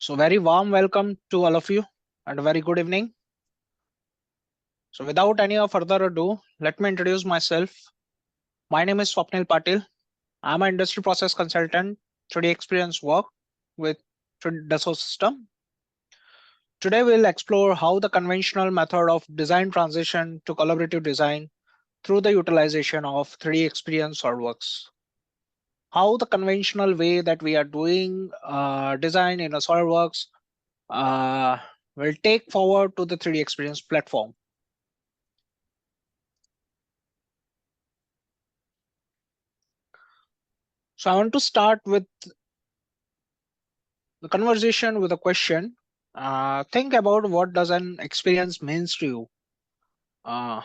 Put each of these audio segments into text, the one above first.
So very warm welcome to all of you and a very good evening. So without any further ado, let me introduce myself. My name is Swapnil Patil. I'm an industry process consultant, 3D experience work with Dassault System. Today we'll explore how the conventional method of design transition to collaborative design through the utilization of 3D experience SolidWorks. How the conventional way that we are doing design in a SolidWorks uh, will take forward to the 3D experience platform. So I want to start with the conversation with a question. Think about what does an experience means to you. Uh,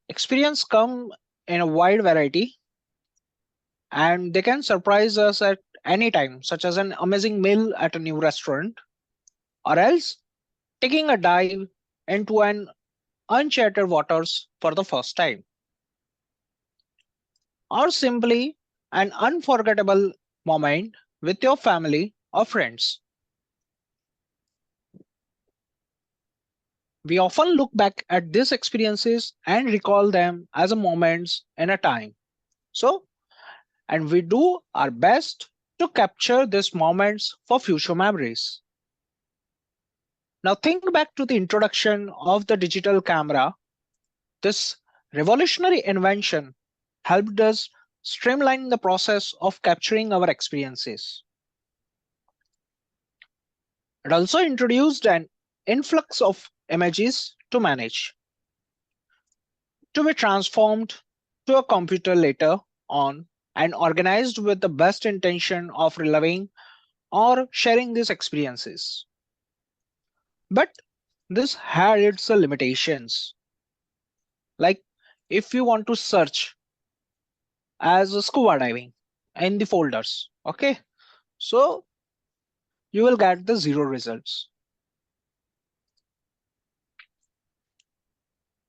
Experience come in a wide variety, and they can surprise us at any time, such as an amazing meal at a new restaurant, or else taking a dive into an uncharted waters for the first time, or simply an unforgettable moment with your family or friends. We often look back at these experiences and recall them as a moments in a time. So, and we do our best to capture these moments for future memories. Now, think back to the introduction of the digital camera. This revolutionary invention helped us streamline the process of capturing our experiences. It also introduced an influx of images to manage, to be transformed to a computer later on and organized with the best intention of reliving or sharing these experiences. But this had its limitations. Like if you want to search as a scuba diving in the folders, okay, so you will get the zero results.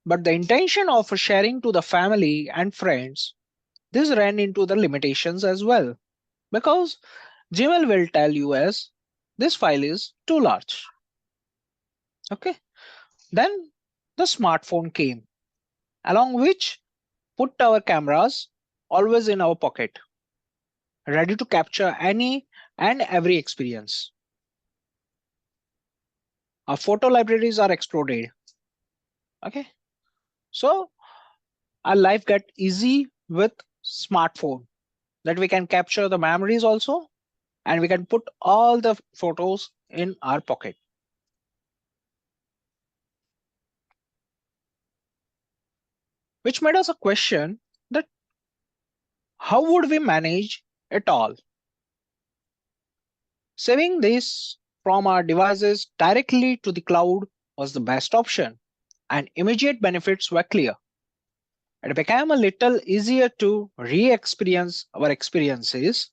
But the intention of sharing to the family and friends, this ran into the limitations as well, because Gmail will tell you as this file is too large. Okay, then the smartphone came, along which put our cameras always in our pocket, ready to capture any and every experience. Our photo libraries are exploded. Okay, so our life get easy with smartphone, that we can capture the memories also, and we can put all the photos in our pocket. Which made us a question that how would we manage it all? Saving this from our devices directly to the cloud was the best option, and immediate benefits were clear. It became a little easier to re-experience our experiences.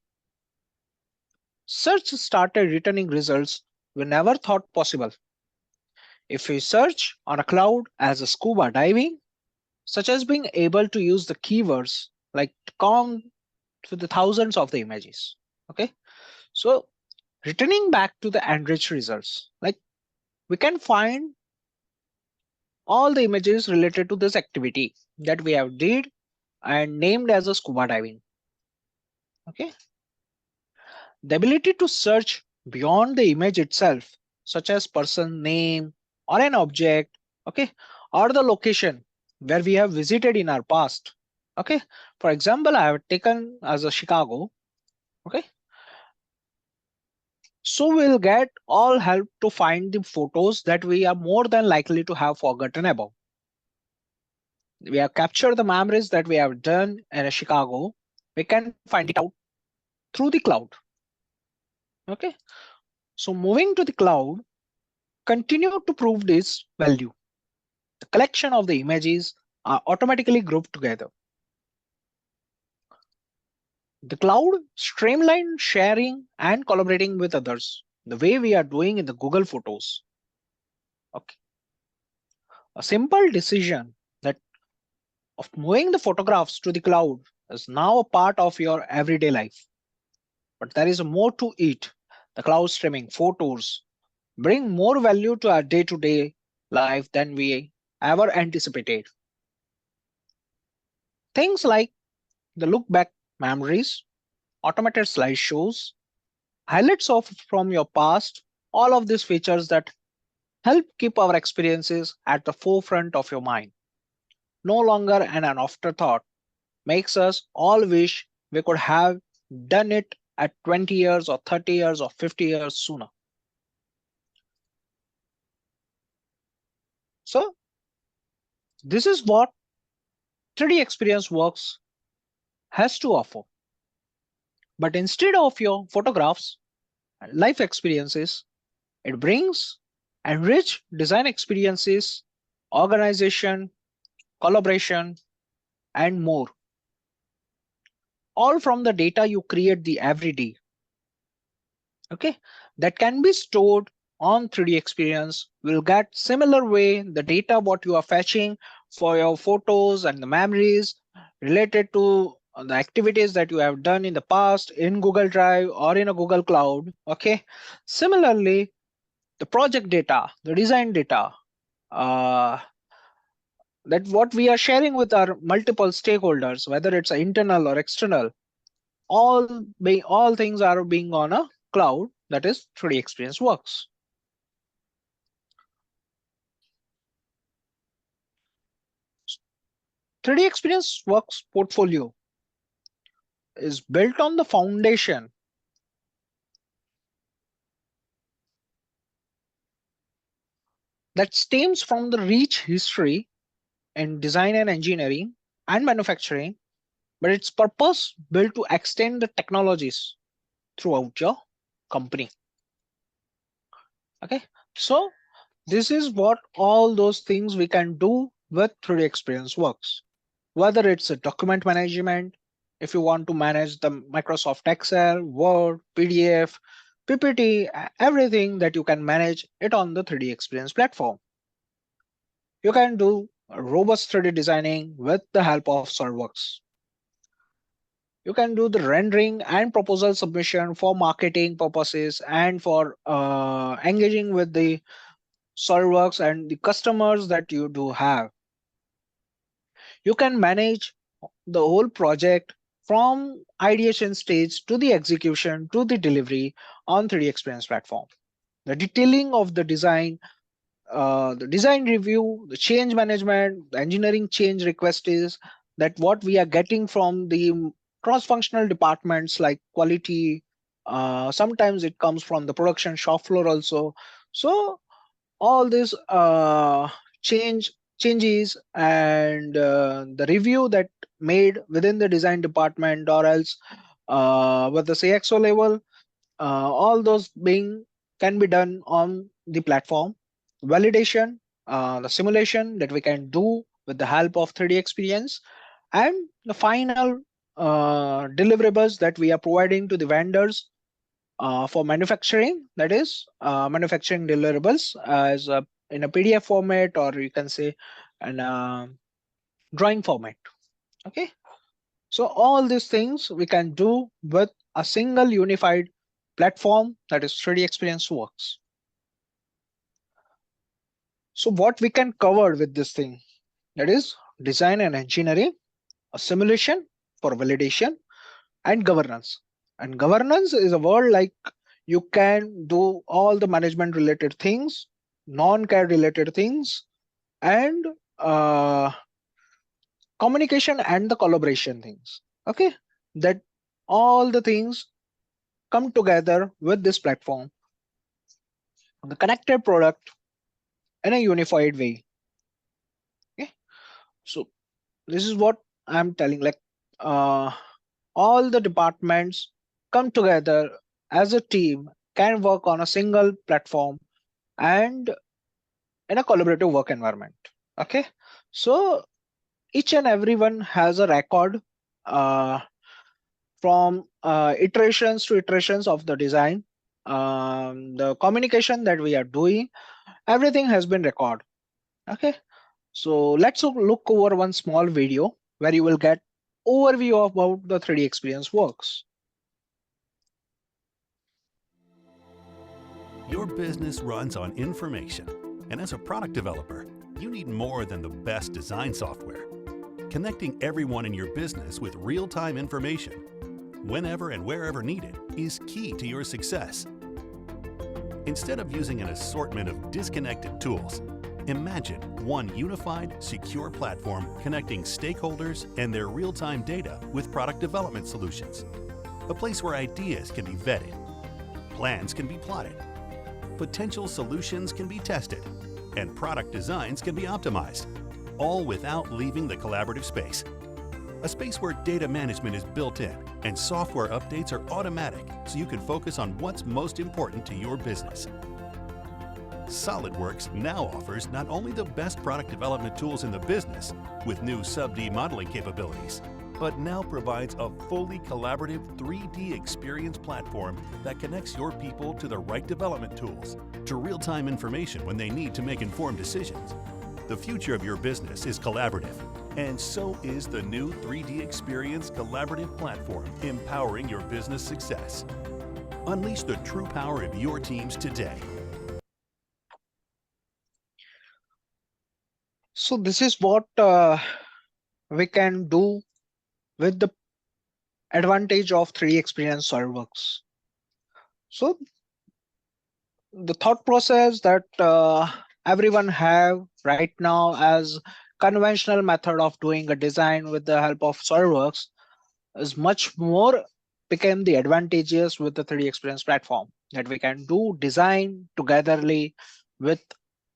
Search started returning results we never thought possible. If we search on a cloud as a scuba diving, such as being able to use the keywords like com to the thousands of the images. Okay, so returning back to the enriched results, like we can find all the images related to this activity that we have did and named as a scuba diving. Okay, the ability to search beyond the image itself, such as person name or an object, okay, or the location where we have visited in our past. Okay, for example, I have taken as a Chicago. Okay, so we'll get all help to find the photos that we are more than likely to have forgotten about. We have captured the memories that we have done in Chicago. We can find it out through the cloud. Okay, so moving to the cloud continue to prove this value. The collection of the images are automatically grouped together. The cloud streamline sharing and collaborating with others, the way we are doing in the Google Photos. Okay, a simple decision that of moving the photographs to the cloud is now a part of your everyday life. But there is more to it the cloud streaming photos bring more value to our day-to-day life than we ever anticipated. Things like the look back memories, automated slideshows, highlights of from your past, all of these features that help keep our experiences at the forefront of your mind, no longer an afterthought, makes us all wish we could have done it at 20 years or 30 years or 50 years sooner. So this is what 3D Experience Works has to offer. But instead of your photographs and life experiences, it brings enriched design experiences, organization, collaboration, and more, all from the data you create the every day. Okay, that can be stored on 3D experience. Will get similar way the data what you are fetching for your photos and the memories related to the activities that you have done in the past in Google Drive or in a Google Cloud. Okay, similarly the project data, the design data, uh, that what we are sharing with our multiple stakeholders, whether it's internal or external, all things are being on a cloud, that is 3D Experience Works. 3D Experience Works portfolio is built on the foundation that stems from the rich history in design and engineering and manufacturing, but its purpose built to extend the technologies throughout your company. Okay, so this is what all those things we can do with 3D Experience Works. Whether it's a document management, if you want to manage the Microsoft Excel, Word, PDF, PPT, everything that you can manage it on the 3D Experience platform. You can do robust 3D designing with the help of SolidWorks. You can do the rendering and proposal submission for marketing purposes and for engaging with the SolidWorks and the customers that you do have. You can manage the whole project from ideation stage to the execution to the delivery on 3D Experience platform. The detailing of the design review, the change management, the engineering change request is that what we are getting from the cross-functional departments like quality. Sometimes it comes from the production shop floor also. So all these changes and the review that made within the design department or else with the CXO level, all those being can be done on the platform. Validation, the simulation that we can do with the help of 3D experience, and the final deliverables that we are providing to the vendors for manufacturing, that is manufacturing deliverables as in a PDF format, or you can say in a drawing format. Okay, so all these things we can do with a single unified platform, that is 3D Experience Works. So what we can cover with this thing, that is design and engineering, a simulation for validation, and governance. And governance is a word like you can do all the management related things, non-CAD related things, and communication and the collaboration things. Okay, that all the things come together with this platform, the connected product in a unified way. Okay, so this is what I'm telling, like uh, all the departments come together as a team, can work on a single platform and in a collaborative work environment. Okay, so each and everyone has a record uh, from iterations to iterations of the design. The communication that we are doing, everything has been recorded. Okay, so let's look over one small video where you will get overview about the 3D experience works. Your business runs on information, and as a product developer, you need more than the best design software. Connecting everyone in your business with real-time information, whenever and wherever needed, is key to your success. Instead of using an assortment of disconnected tools, imagine one unified, secure platform connecting stakeholders and their real-time data with product development solutions. A place where ideas can be vetted, plans can be plotted, potential solutions can be tested, and product designs can be optimized, all without leaving the collaborative space. A space where data management is built in and software updates are automatic so you can focus on what's most important to your business. SolidWorks now offers not only the best product development tools in the business with new sub-D modeling capabilities, but now provides a fully collaborative 3D experience platform that connects your people to the right development tools, to real-time information when they need to make informed decisions. The future of your business is collaborative, and so is the new 3D Experience collaborative platform empowering your business success. Unleash the true power of your teams today. So this is what we can do with the advantage of 3D Experience SolidWorks. So the thought process that everyone have right now as conventional method of doing a design with the help of SolidWorks is much more became the advantageous with the 3D Experience platform, that we can do design togetherly with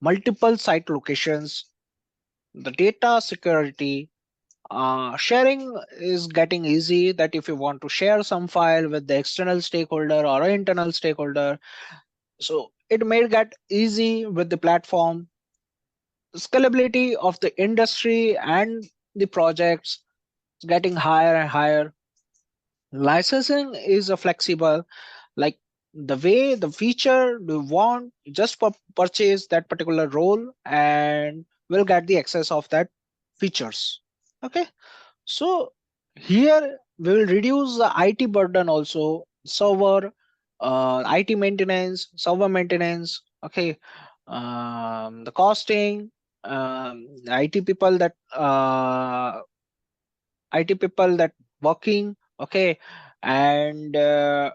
multiple site locations. The data security sharing is getting easy, that if you want to share some file with the external stakeholder or an internal stakeholder, so it may get easy with the platform. Scalability of the industry and the projects is getting higher and higher. Licensing is a flexible, like the way the feature you want, just purchase that particular role and will get the access of that features. Okay, so here we will reduce the IT burden also, server, IT maintenance, server maintenance. Okay, the costing, IT people that IT people that working. Okay, and the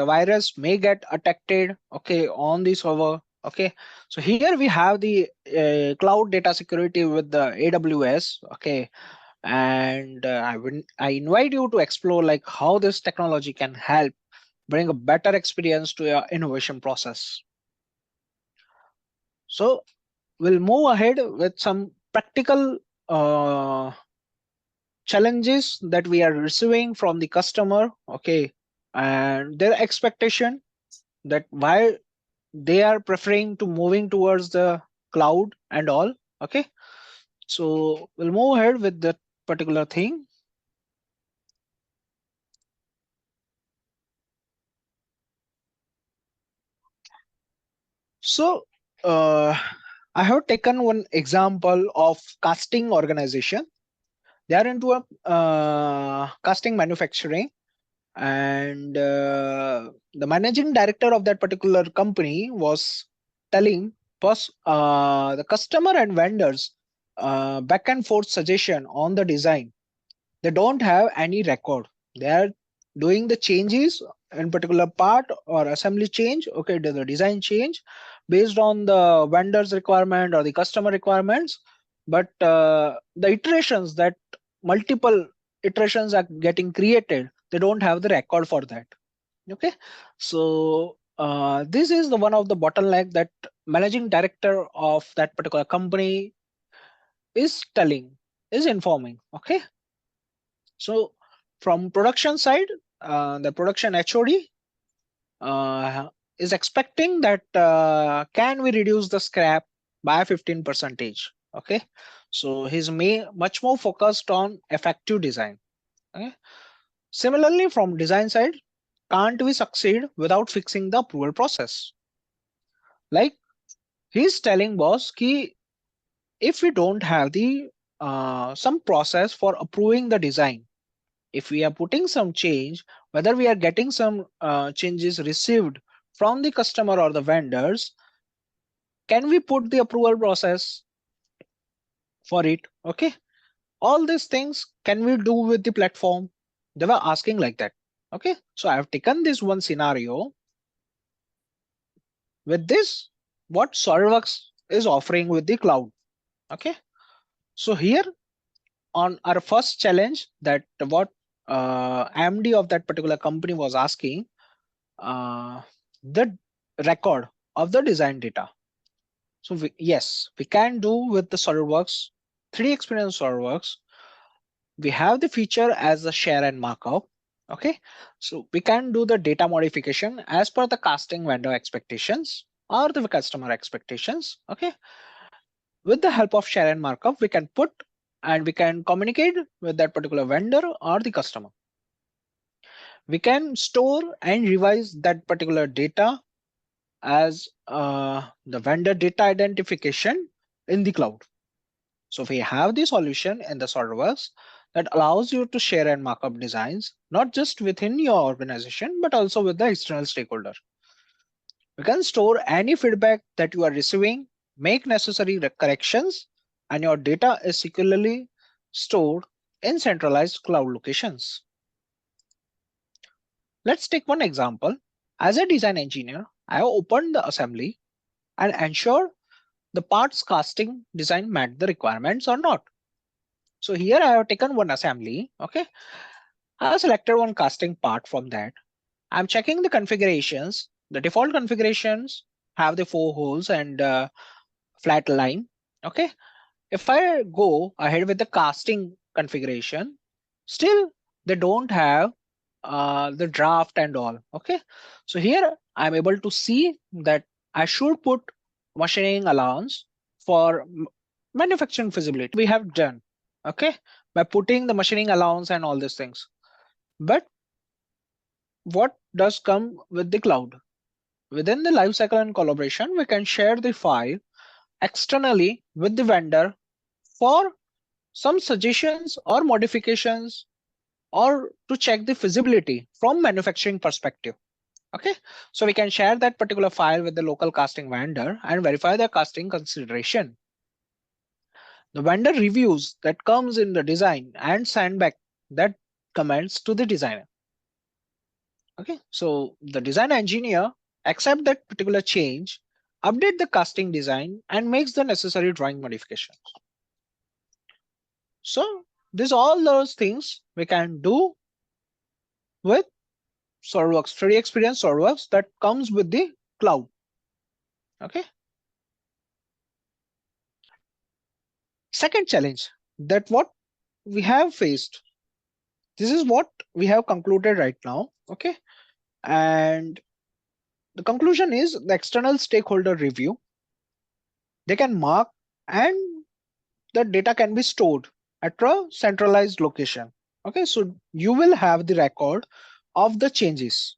virus may get attacked. Okay, on the server. Okay, so here we have the cloud data security with the AWS. Okay, and I invite you to explore like how this technology can help bring a better experience to your innovation process. So we'll move ahead with some practical challenges that we are receiving from the customer. Okay, and their expectation, that why they are preferring to moving towards the cloud and all. Okay, so we'll move ahead with that particular thing. So I have taken one example of casting organization. They are into a casting manufacturing, and the managing director of that particular company was telling the customer and vendors back and forth suggestion on the design. They don't have any record. They are doing the changes in particular part or assembly change. Okay, the design change based on the vendor's requirement or the customer requirements, but the iterations, that multiple iterations are getting created, they don't have the record for that. Okay, so this is the one of the bottleneck that managing director of that particular company is telling, is informing. Okay, so from production side, the production HOD uh, is expecting that can we reduce the scrap by 15 percentage. Okay, so he's much more focused on effective design. Okay, similarly from design side, can't we succeed without fixing the approval process? Like he's telling boss ki, if we don't have the some process for approving the design, if we are putting some change, whether we are getting some changes received from the customer or the vendors, can we put the approval process for it? Okay, all these things can we do with the platform? They were asking like that. Okay, so I have taken this one scenario with this, what SolidWorks is offering with the cloud. Okay, so here on our first challenge, that what MD of that particular company was asking, the record of the design data. So yes, we can do with the SolidWorks 3D experience SolidWorks. We have the feature as a share and markup. Okay, so we can do the data modification as per the casting vendor expectations or the customer expectations. Okay, with the help of share and markup, we can put and we can communicate with that particular vendor or the customer. We can store and revise that particular data as the vendor data identification in the cloud. So we have the solution in the SolidWorks that allows you to share and markup designs, not just within your organization, but also with the external stakeholder. You can store any feedback that you are receiving, make necessary corrections, and your data is securely stored in centralized cloud locations. Let's take one example. As a design engineer, I have opened the assembly and ensured the parts casting design met the requirements or not. So here I have taken one assembly. Okay, I have selected one casting part from that. I'm checking the configurations. The default configurations have the 4 holes and flat line. Okay, if I go ahead with the casting configuration, still they don't have the draft and all. Okay, so here I'm able to see that I should put machining allowance for manufacturing feasibility. We have done, okay, by putting the machining allowance and all these things. But what does come with the cloud? Within the lifecycle and collaboration, we can share the file externally with the vendor for some suggestions or modifications or to check the feasibility from manufacturing perspective. Okay, so we can share that particular file with the local casting vendor and verify the casting consideration. The vendor reviews that comes in the design and send back that comments to the designer. Okay, so the design engineer accept that particular change, update the casting design, and makes the necessary drawing modifications. So these all those things we can do with SolidWorks 3D experience SolidWorks that comes with the cloud. Okay. Second challenge, that what we have faced. This is what we have concluded right now. Okay. And the conclusion is the external stakeholder review. They can mark and the data can be stored at a centralized location. Okay, so you will have the record of the changes,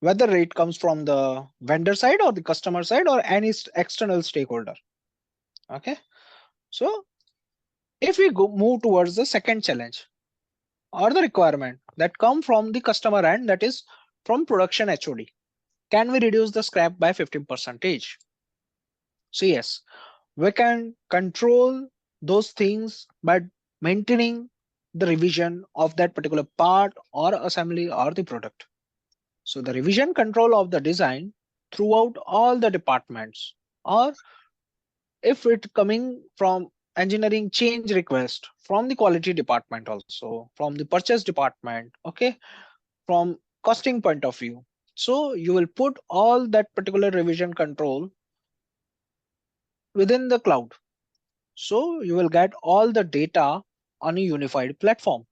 whether it comes from the vendor side or the customer side or any external stakeholder. Okay, so if we move towards the second challenge or the requirement that come from the customer end, that is from production HOD, can we reduce the scrap by 15%? So yes, we can control those things by maintaining the revision of that particular part or assembly or the product. So the revision control of the design throughout all the departments, or if it coming from engineering change request from the quality department, also from the purchase department, okay, from costing point of view. So you will put all that particular revision control within the cloud. So you will get all the data on a unified platform.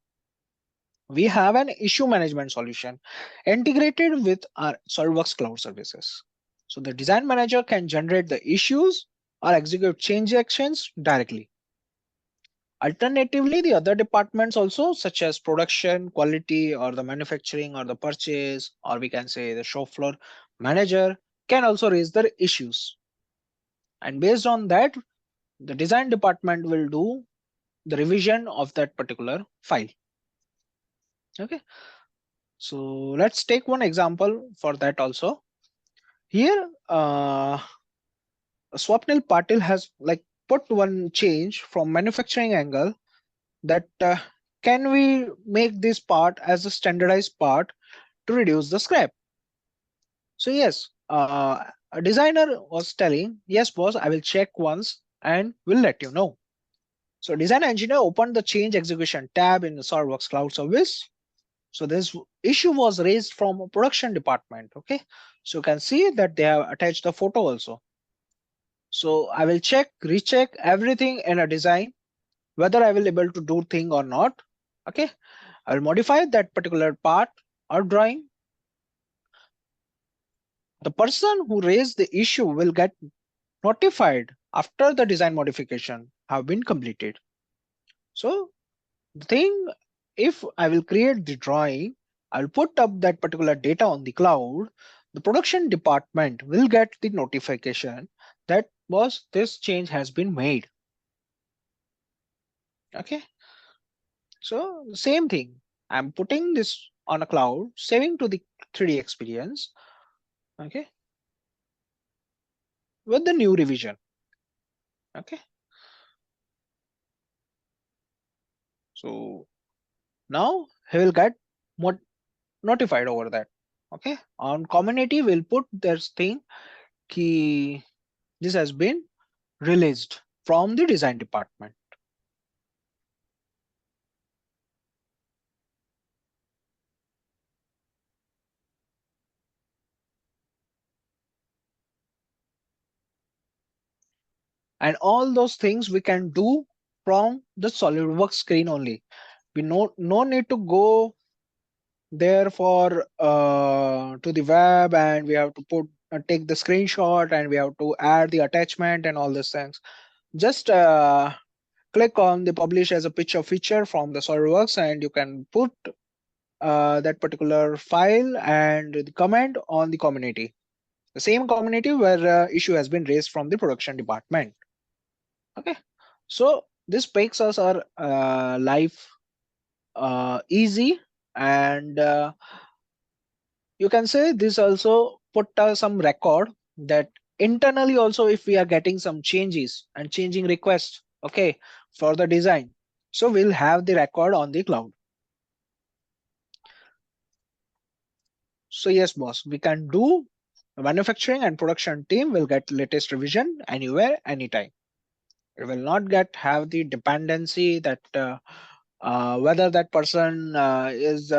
We have an issue management solution integrated with our SolidWorks cloud services. So the design manager can generate the issues or execute change actions directly. Alternatively, the other departments also, such as production, quality, or the manufacturing, or the purchase, or we can say the shop floor manager, can also raise their issues. And based on that, the design department will do the revision of that particular file. Okay, so let's take one example for that also. Here, Swapnil Patil has like put one change from manufacturing angle that can we make this part as a standardized part to reduce the scrap. So yes, a designer was telling, yes, boss, I will check once and will let you know. So design engineer opened the change execution tab in the SolidWorks Cloud Service. So this issue was raised from a production department. Okay, so you can see that they have attached the photo also. So I will check, recheck everything in a design, whether I will able to do thing or not. Okay, I will modify that particular part or drawing. The person who raised the issue will get notified after the design modification have been completed. So the thing, if I will create the drawing, I'll put up that particular data on the cloud. The production department will get the notification that was this change has been made. Okay, so the same thing. I'm putting this on a cloud, saving to the 3D experience. Okay, with the new revision. Okay, so now he will get notified over that. Okay, on community we'll put this thing key, this has been released from the design department. And all those things we can do from the SolidWorks screen only. We no need to go there for to the web, and we have to put take the screenshot, and we have to add the attachment and all these things. Just click on the publish as a picture feature from the SolidWorks, and you can put that particular file and the comment on the community, the same community where issue has been raised from the production department. Okay, so this makes us our life easy, and you can say this also put some record that internally also, if we are getting some changes and changing requests, okay, for the design, so we'll have the record on the cloud. So yes, boss, we can do, the manufacturing and production team will get latest revision anywhere, anytime. It will not get have the dependency that whether that person is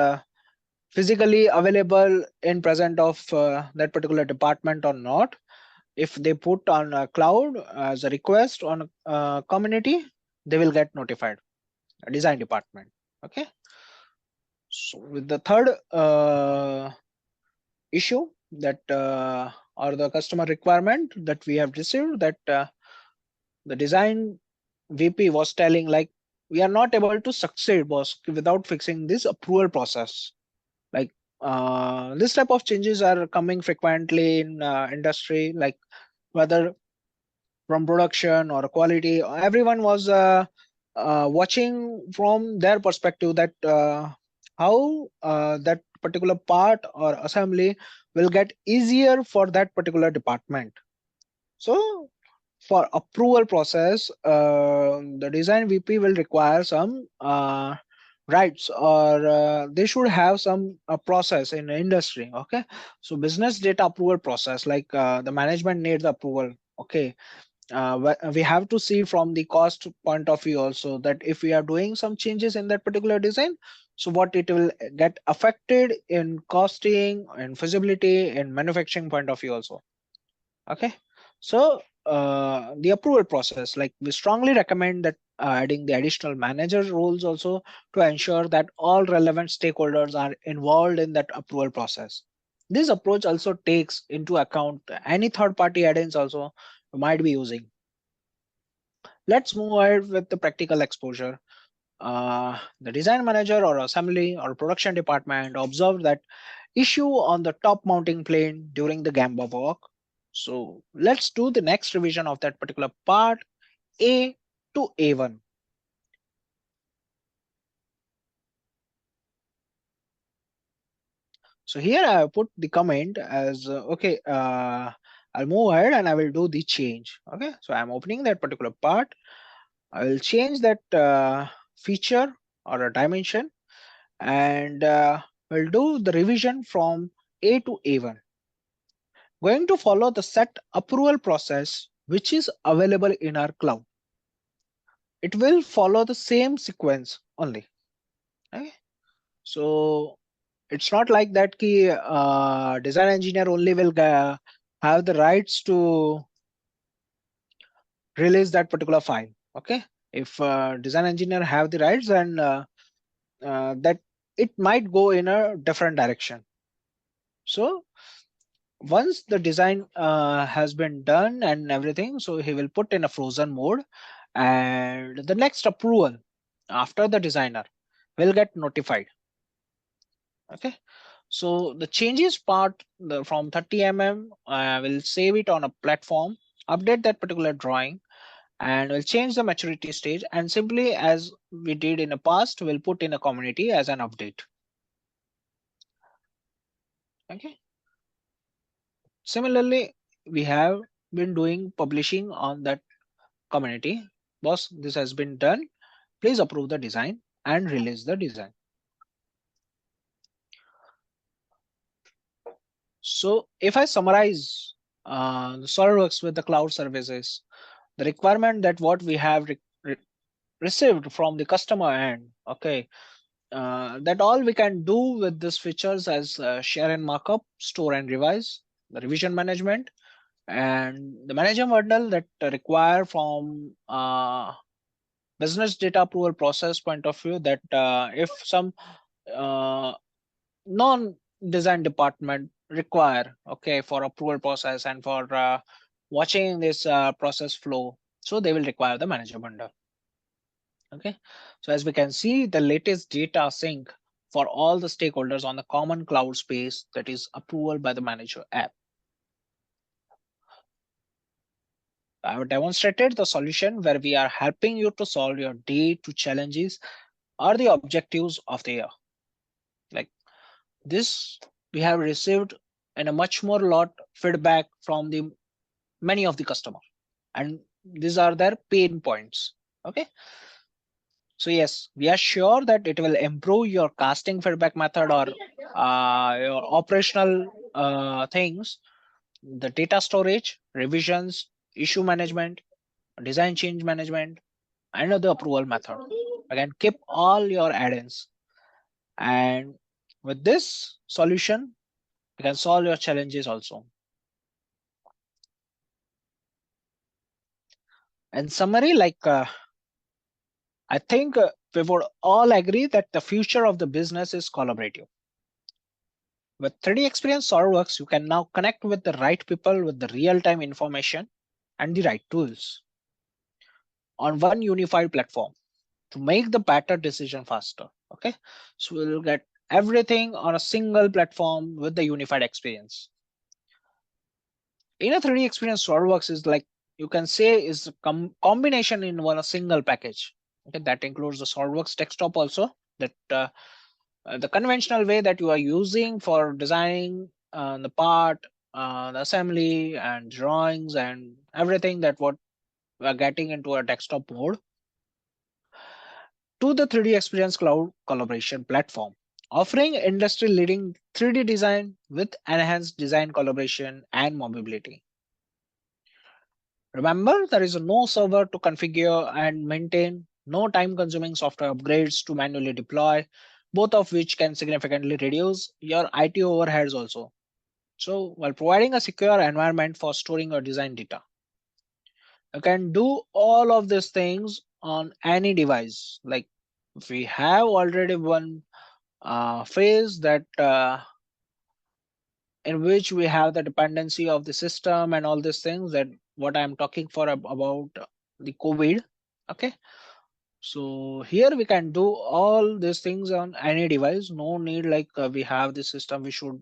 physically available in present of that particular department or not. If they put on a cloud as a request on a community, they will get notified, a design department. Okay, so with the third issue that or the customer requirement that we have received, that the design VP was telling like, we are not able to succeed, boss, without fixing this approval process. Like this type of changes are coming frequently in industry, like whether from production or quality, everyone was watching from their perspective that how that particular part or assembly will get easier for that particular department. So for approval process, the design VP will require some rights, or they should have some process in the industry. Okay, so business data approval process, like the management needs approval. Okay, we have to see from the cost point of view also, that if we are doing some changes in that particular design, so what it will get affected in costing and feasibility and manufacturing point of view also. Okay, so the approval process, like we strongly recommend that adding the additional manager roles also, to ensure that all relevant stakeholders are involved in that approval process. This approach also takes into account any third party add-ins also you might be using. Let's move ahead with the practical exposure. The design manager or assembly or production department observed that issue on the top mounting plane during the Gamba walk. So let's do the next revision of that particular part, A to A1. So here I have put the comment as okay. I'll move ahead and I will do the change. Okay, so I'm opening that particular part. I will change that feature or a dimension, and we'll do the revision from A to A1. Going to follow the set approval process which is available in our cloud. It will follow the same sequence only. Okay? So it's not like that ki design engineer only will have the rights to release that particular file. Okay, if design engineer have the rights, then that it might go in a different direction. So once the design has been done and everything, so he will put in a frozen mode, and the next approval after the designer will get notified. Okay, so the changes part from 30 will save it on a platform, update that particular drawing, and we'll change the maturity stage, and simply as we did in the past, we'll put in a community as an update. Okay, similarly we have been doing publishing on that community. Boss, this has been done, please approve the design and release the design. So if I summarize the SolidWorks with the cloud services, the requirement that what we have received from the customer end, okay, that all we can do with these features as share and markup, store and revise, the revision management, and the manager model that require from business data approval process point of view, that if some uh, non-design department require, okay, for approval process and for watching this process flow, so they will require the manager bundle. Okay, so as we can see, the latest data sync for all the stakeholders on the common cloud space, that is approval by the manager app. I have demonstrated the solution where we are helping you to solve your day to challenges or the objectives of the year. Like this, we have received and a much more lot feedback from the many of the customer, and these are their pain points. Okay, so yes, we are sure that it will improve your casting feedback method or your operational things, the data storage, revisions, issue management, design change management, and the approval method. Again, keep all your add-ins, and with this solution, you can solve your challenges also. In summary, like I think we would all agree that the future of the business is collaborative. With 3D Experience SolidWorks, you can now connect with the right people with the real-time information and the right tools on one unified platform to make the better decision faster. Okay, so we'll get everything on a single platform with the unified experience. In a 3D Experience, SolidWorks is like, you can say, is a combination in one a single package. Okay, that includes the SolidWorks desktop also, that the conventional way that you are using for designing the part, the assembly and drawings and everything, that what we are getting into a desktop mode, to the 3D Experience Cloud collaboration platform, offering industry leading 3D design with enhanced design collaboration and mobility. Remember, there is no server to configure and maintain, no time consuming software upgrades to manually deploy, both of which can significantly reduce your IT overheads also. So, while providing a secure environment for storing your design data, you can do all of these things on any device. Like we have already one phase that in which we have the dependency of the system and all these things, that what I'm talking for about the COVID. Okay, so here we can do all these things on any device. No need like we have the system, we should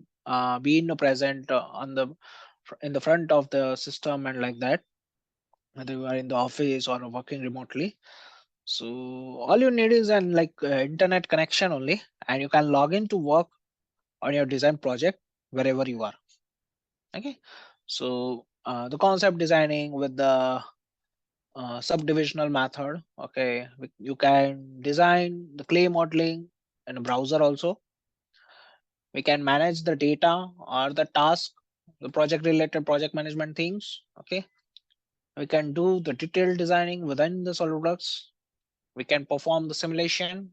be in the present on the in the front of the system and like that, whether you are in the office or working remotely. So all you need is an like internet connection only, and you can log in to work on your design project wherever you are. Okay, so the concept designing with the subdivisional method. Okay, you can design the clay modeling in a browser also. We can manage the data or the task, the project related project management things. Okay, we can do the detailed designing within the SolidWorks. We can perform the simulation,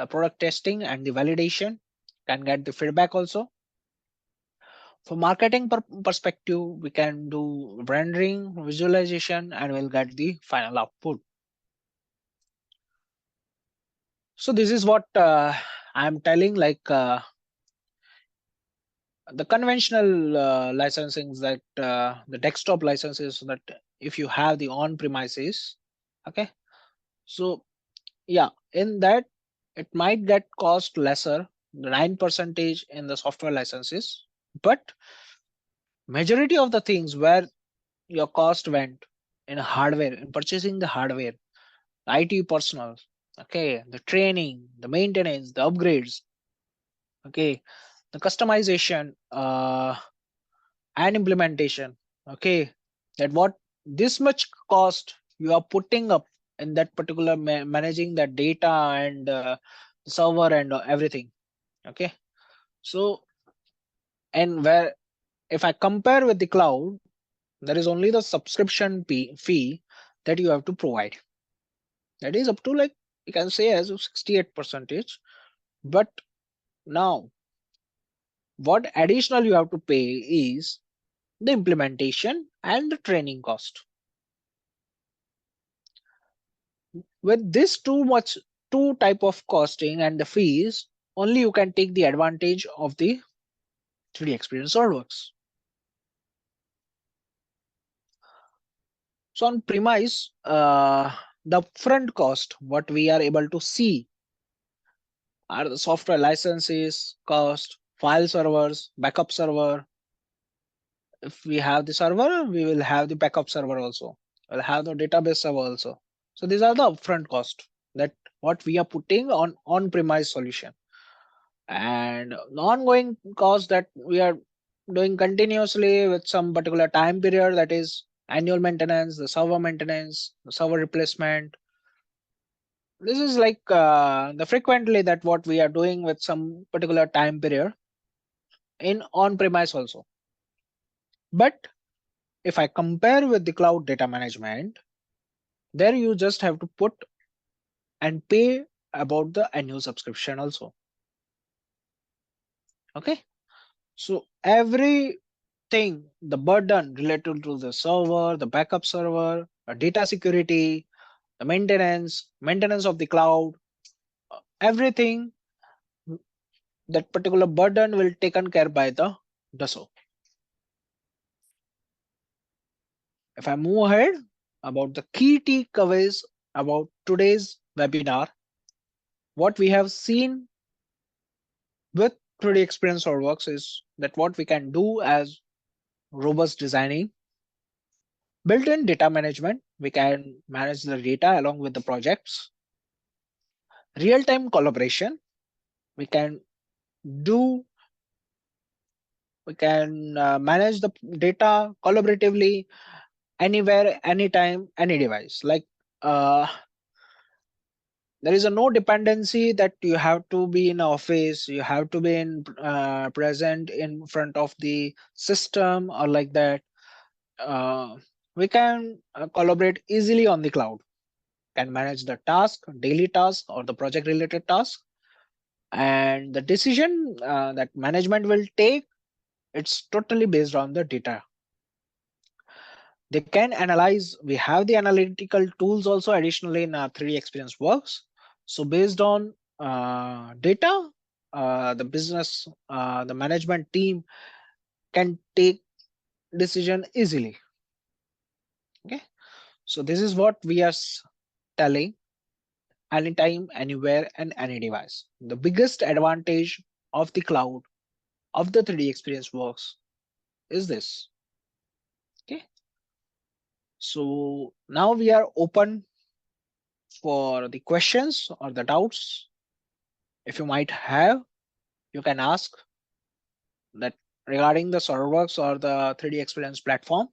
product testing, and the validation. Can get the feedback also. For marketing perspective, we can do rendering, visualization, and we'll get the final output. So this is what I'm telling. Like the conventional licensing, that the desktop licenses, that if you have the on premises, okay. So yeah, in that it might get cost lesser, 9% in the software licenses, but majority of the things where your cost went in hardware, in purchasing the hardware, IT personnel, okay, the training, the maintenance, the upgrades, okay, the customization and implementation, okay, that what this much cost you are putting up in that particular managing that data and server and everything, okay. So, and where if I compare with the cloud, there is only the subscription fee that you have to provide. That is up to, like, you can say as of 68 percentage. But now what additional you have to pay is the implementation and the training cost. With this two type of costing and the fees, only you can take the advantage of the 3D experience SolidWorks. So on premise, the upfront cost, what we are able to see are the software licenses cost, file servers, backup server. If we have the server, we will have the backup server also. We'll have the database server also. So these are the upfront cost that what we are putting on on-premise solution, and the ongoing cost that we are doing continuously with some particular time period, that is annual maintenance, the server replacement. This is like the frequently that what we are doing with some particular time period in on-premise also. But if I compare with the cloud data management, there you just have to put and pay about the annual subscription also. Okay, so everything, the burden related to the server, the backup server, the data security, the maintenance of the cloud, everything, that particular burden will taken care by the Dassault. If I move ahead about the key takeaways about today's webinar, what we have seen with 3D Experience SolidWorks is that what we can do as robust designing, built-in data management, we can manage the data along with the projects, real-time collaboration, we can do, we can manage the data collaboratively anywhere, anytime, any device. Like there is a no dependency that you have to be in office, you have to be in present in front of the system or like that. uh, we can collaborate easily on the cloud, can manage the task, daily task or the project related task, and the decision that management will take, it's totally based on the data. They can analyze, we have the analytical tools also additionally in our 3D experience works. So based on data, the business, the management team can take decision easily. Okay, so this is what we are telling: anytime, anywhere, and any device. The biggest advantage of the cloud of the 3D experience works is this. Okay, so now we are open for the questions or the doubts. If you might have, you can ask. that regarding the SolidWorks or the 3D Experience platform.